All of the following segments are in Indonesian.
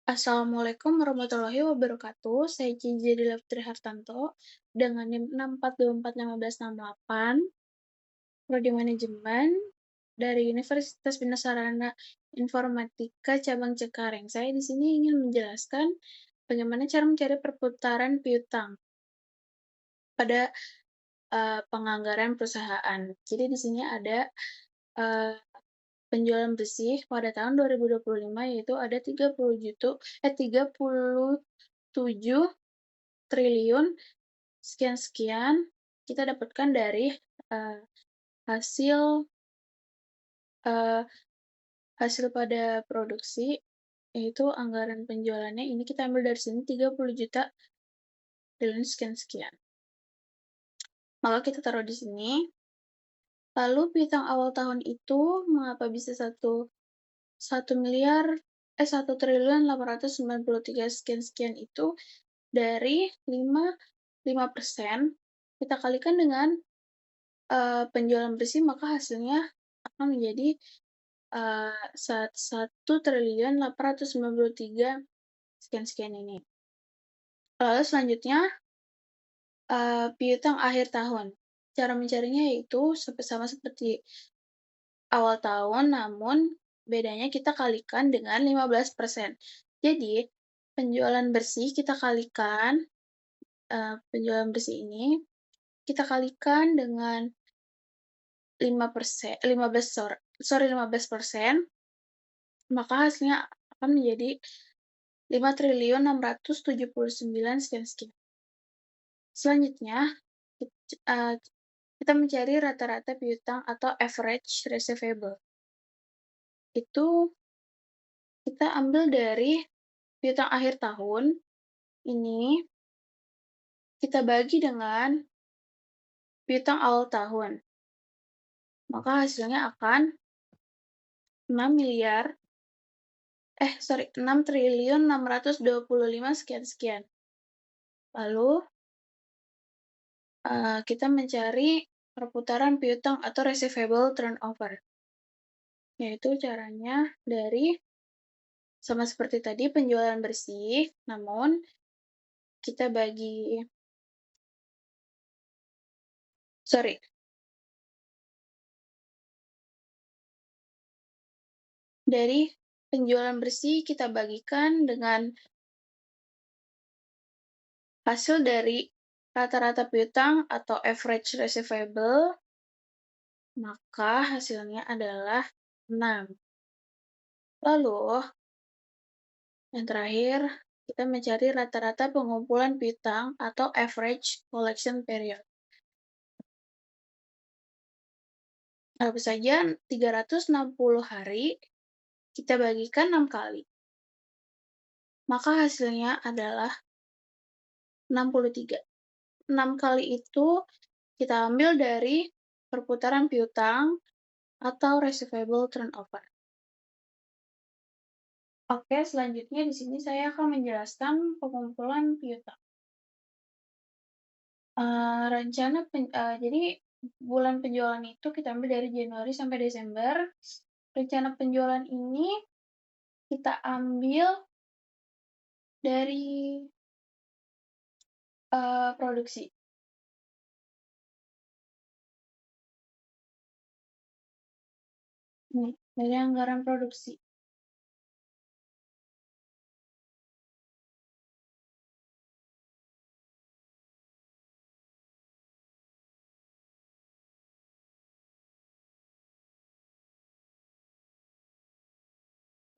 Assalamualaikum warahmatullahi wabarakatuh. Saya Cici Putri Hartanto dengan NIM 6424568, Prodi Manajemen dari Universitas Bina Sarana Informatika Cabang Cengkareng. Saya di sini ingin menjelaskan bagaimana cara mencari perputaran piutang pada penganggaran perusahaan. Jadi di sini ada uh, penjualan bersih pada tahun 2025 yaitu ada 37 triliun sekian-sekian kita dapatkan dari uh, hasil uh, hasil pada produksi, yaitu anggaran penjualannya ini kita ambil dari sini 30 juta triliun sekian-sekian. Maka kita taruh di sini. Lalu piutang awal tahun itu mengapa bisa 1 triliun 893 sekian-sekian itu dari 5% kita kalikan dengan penjualan bersih, maka hasilnya akan menjadi 1 triliun 893 sekian-sekian ini. Lalu selanjutnya, piutang akhir tahun. Cara mencarinya yaitu sama seperti awal tahun, namun bedanya kita kalikan dengan 15%. Jadi, penjualan bersih kita kalikan, penjualan bersih ini kita kalikan dengan 15%, maka hasilnya akan menjadi 5 triliun 679 sekian-sekian. Selanjutnya, kita mencari rata-rata piutang atau average receivable. Itu kita ambil dari piutang akhir tahun, ini kita bagi dengan piutang awal tahun. Maka hasilnya akan 6 triliun 625 sekian-sekian. Lalu, kita mencari perputaran piutang atau receivable turnover. Yaitu caranya dari sama seperti tadi penjualan bersih, namun kita bagi dari penjualan bersih kita bagikan dengan hasil dari rata-rata piutang atau average receivable, maka hasilnya adalah 6. Lalu, yang terakhir, kita mencari rata-rata pengumpulan piutang atau average collection period. Apa saja 360 hari, kita bagikan 6 kali. Maka hasilnya adalah 63. 6 kali itu kita ambil dari perputaran piutang atau receivable turnover. Oke, selanjutnya di sini saya akan menjelaskan pengumpulan piutang. Jadi bulan penjualan itu kita ambil dari Januari sampai Desember. Rencana penjualan ini kita ambil dari produksi. Nih, dari anggaran produksi.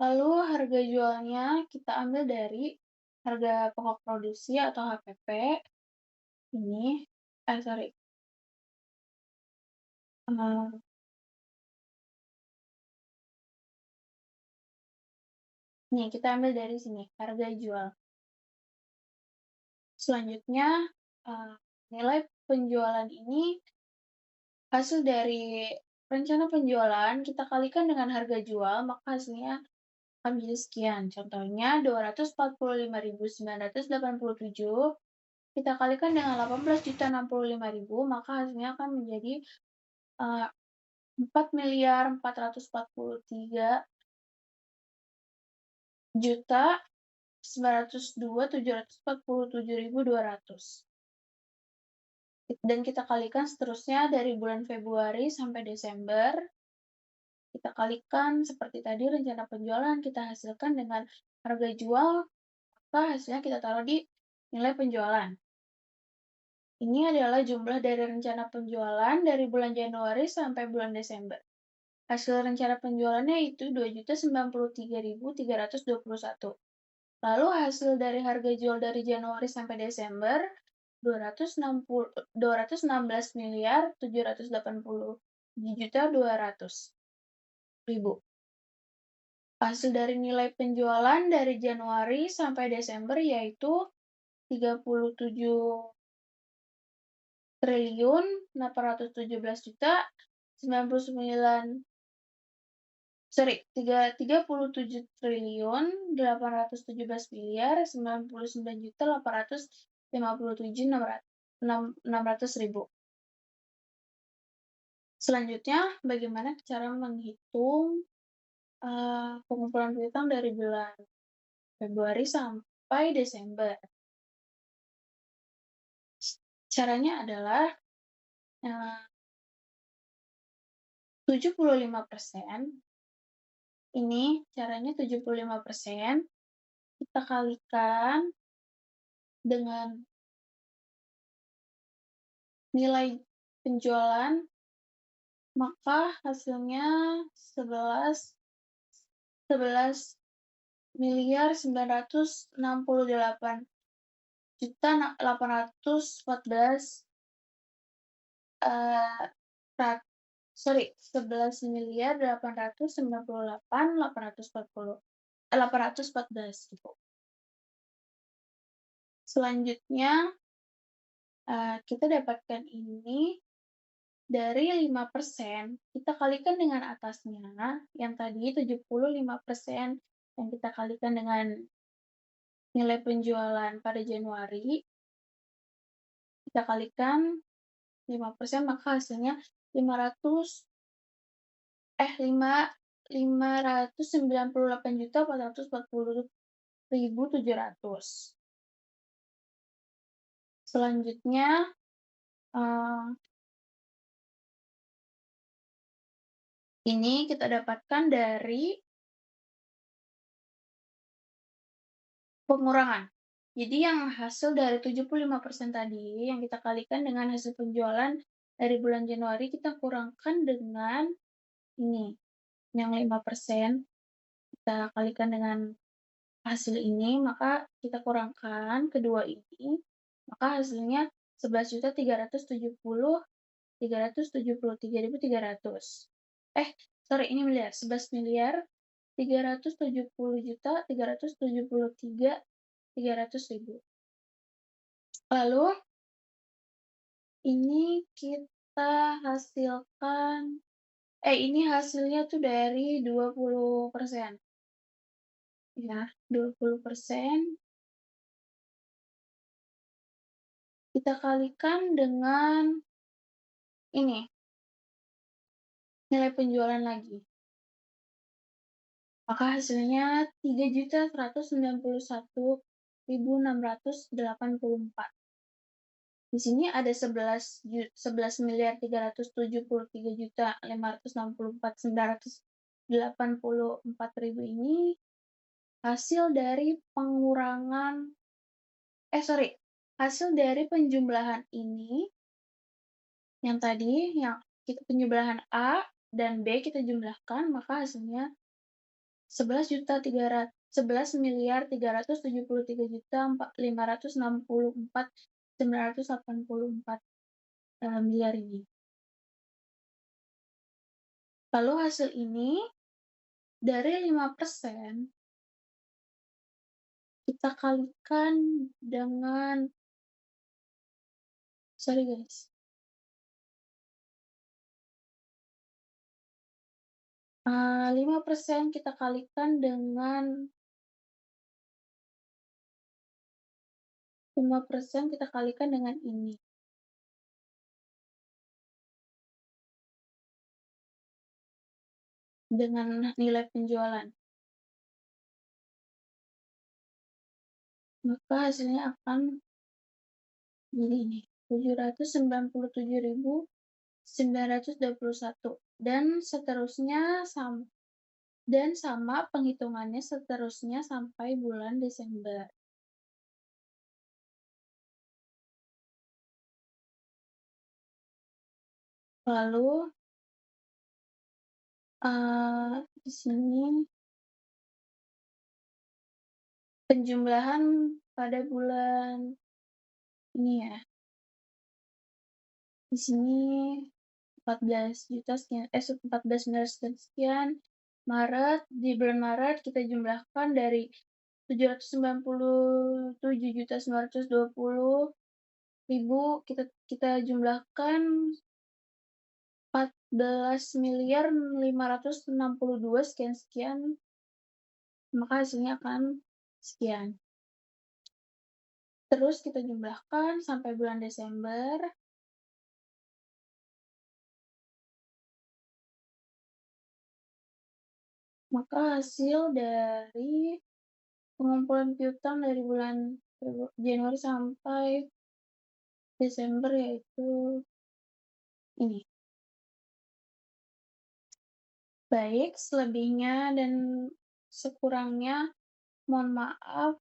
Lalu harga jualnya kita ambil dari harga pokok produksi atau HPP. Ini, nih, kita ambil dari sini, harga jual. Selanjutnya, nilai penjualan ini hasil dari rencana penjualan kita kalikan dengan harga jual, maka hasilnya akan menjadi sekian. Contohnya 245.987 kita kalikan dengan 18.065.000, maka hasilnya akan menjadi 4.443 juta 902.747.200. Dan kita kalikan seterusnya dari bulan Februari sampai Desember. Kita kalikan seperti tadi rencana penjualan kita hasilkan dengan harga jual, maka hasilnya kita taruh di nilai penjualan. Ini adalah jumlah dari rencana penjualan dari bulan Januari sampai bulan Desember. Hasil rencana penjualannya itu 2.093.321. Lalu hasil dari harga jual dari Januari sampai Desember 216.787.200.000. Hasil dari nilai penjualan dari Januari sampai Desember yaitu 37 triliun 817 juta 99 37 triliun 817 miliar 99 juta 857.600.000. Selanjutnya, bagaimana cara menghitung pengumpulan piutang dari bulan Februari sampai Desember? Caranya adalah 75%. Ini caranya 75% kita kalikan dengan nilai penjualan, maka hasilnya 11.814 gitu. Selanjutnya kita dapatkan ini dari 5%, kita kalikan dengan atasnya, yang tadi 75% yang kita kalikan dengan nilai penjualan pada Januari, kita kalikan 5%, maka hasilnya 598.440.700. Selanjutnya, ini kita dapatkan dari pengurangan. Jadi yang hasil dari 75% tadi, yang kita kalikan dengan hasil penjualan dari bulan Januari, kita kurangkan dengan ini, yang 5%, kita kalikan dengan hasil ini, maka kita kurangkan kedua ini, maka hasilnya 11.373.300. Ini miliar, 11.370.373.300.000. Lalu, ini kita hasilkan, ini hasilnya tuh dari 20%. Ya, 20%. Kita kalikan dengan ini, nilai penjualan lagi. Maka hasilnya 3.191.684. Di sini ada 11.533.564.984.000 ini hasil dari pengurangan hasil dari penjumlahan ini yang tadi yang kita penjumlahan A dan B kita jumlahkan, maka hasilnya 11.373.564.984 miliar ini. Lalu hasil ini dari 5% kita kalikan dengan 5% kita kalikan dengan 5% kita kalikan dengan ini. Dengan nilai penjualan. maka hasilnya akan jadi ini, 797.921 dan seterusnya dan sama penghitungannya seterusnya sampai bulan Desember. Lalu, di sini penjumlahan pada bulan ini ya, di sini 14 juta sekian, 14 miliar sekian sekian. Maret, di bulan Maret kita jumlahkan dari 797.920.000, kita jumlahkan 14.562 sekian sekian, maka hasilnya akan sekian. Terus kita jumlahkan sampai bulan Desember, maka hasil dari pengumpulan piutang dari bulan Januari sampai Desember yaitu ini. Baik, selebihnya dan sekurangnya mohon maaf.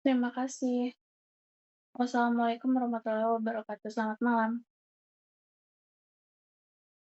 Terima kasih. Wassalamualaikum warahmatullahi wabarakatuh. Selamat malam.